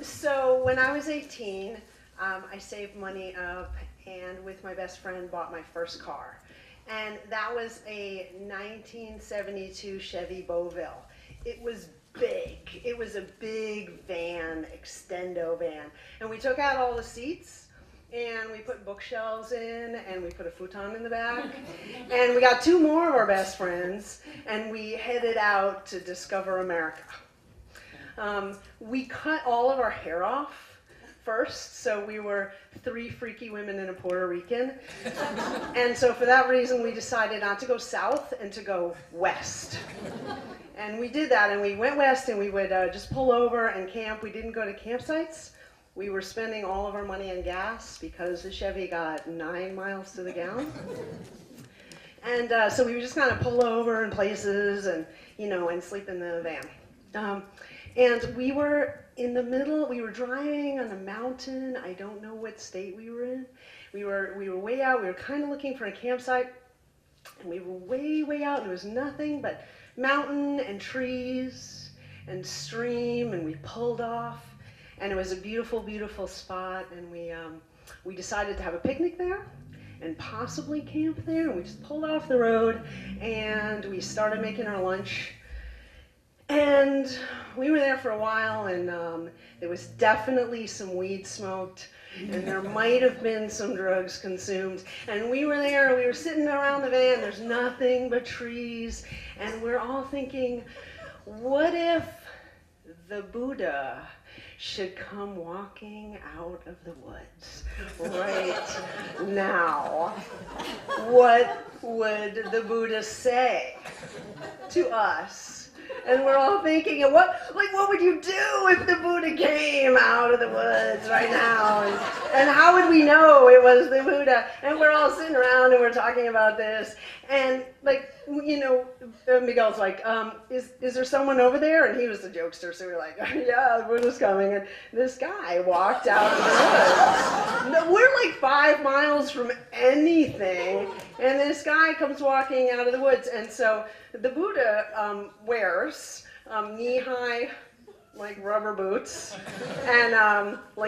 So when I was 18, I saved money up and with my best friend bought my first car. And that was a 1972 Chevy Beauville. It was big. It was a big van, extendo van. And we took out all the seats and we put bookshelves in and we put a futon in the back. And we got two more of our best friends and we headed out to discover America. We cut all of our hair off first, so we were three freaky women and a Puerto Rican. And so for that reason, we decided not to go south and to go west. And we did that, and we went west, and we would just pull over and camp. We didn't go to campsites. We were spending all of our money on gas because the Chevy got 9 miles to the gallon. And so we would just kind of pull over in places and, and sleep in the van. And we were in the middle, we were driving on a mountain. I don't know what state we were in. We were way out. We were kind of looking for a campsite. And we were way, way out. And there was nothing but mountain and trees and stream. And we pulled off. And it was a beautiful, beautiful spot. And we decided to have a picnic there and possibly camp there. And we just pulled off the road. And we started making our lunch. And we were there for a while, and there was definitely some weed smoked, and there might have been some drugs consumed. And we were there, we were sitting around the van, there's nothing but trees, and we're all thinking, what if the Buddha should come walking out of the woods right now? What would the Buddha say to us? And we're all thinking, what would you do if the Buddha came out of the woods right now? And how would we know it was the Buddha? And we're all sitting around and we're talking about this. And Miguel's like, is there someone over there? And he was the jokester, so we're like, yeah, the Buddha's coming. And this guy walked out of the woods. No, we're like 5 miles from anything. And this guy comes walking out of the woods. And so the Buddha wears knee-high rubber boots and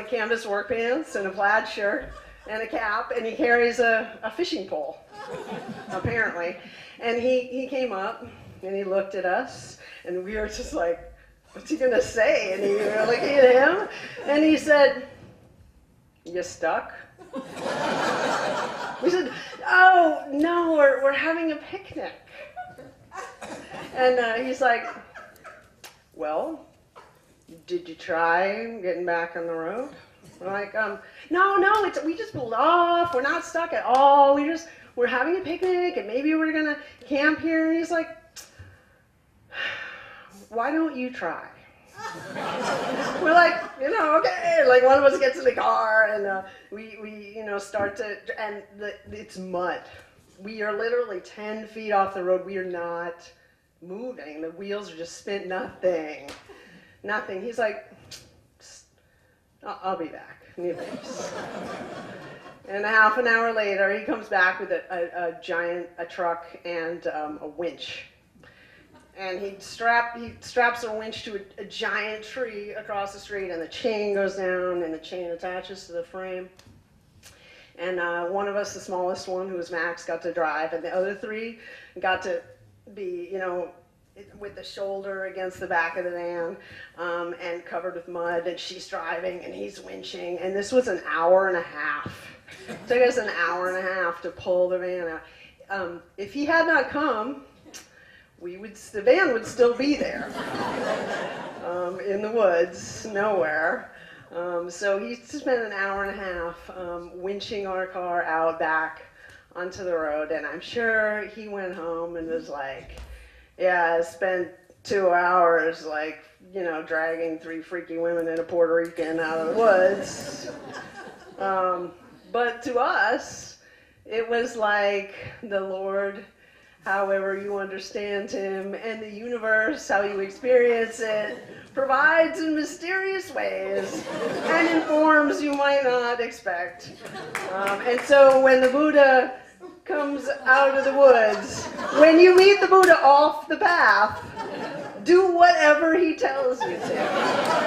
canvas work pants and a plaid shirt and a cap, and he carries a fishing pole, apparently. And he came up and he looked at us and we were just like, what's he gonna say? And we were looking at him and he said, you stuck? We said, oh no, we're having a picnic. And he's like, well, did you try getting back on the road? We're like, no, we just pulled off. We're not stuck at all. We're having a picnic and maybe we're gonna camp here. And he's like, why don't you try? We're like, okay. Like one of us gets in the car and we start to, and it's mud. We are literally 10 feet off the road. We are not moving. The wheels are just spent. Nothing. He's like, I'll be back. And he leaves. And a half an hour later, he comes back with a truck and a winch. And he straps a winch to a giant tree across the street, and the chain goes down, and the chain attaches to the frame. And one of us, the smallest one, who was Max, got to drive, and the other three got to be, with the shoulder against the back of the van and covered with mud, and she's driving, and he's winching, and this was an hour and a half. It took us an hour and a half to pull the van out. If he had not come, the van would still be there in the woods, nowhere. So he spent an hour and a half winching our car out back onto the road, and I'm sure he went home and was like, yeah, I spent 2 hours dragging 3 freaky women and a Puerto Rican out of the woods. But to us, it was like the Lord, however you understand him, and the universe, how you experience it, provides in mysterious ways and in forms you might not expect. And so when the Buddha comes out of the woods, when you meet the Buddha off the path, do whatever he tells you to.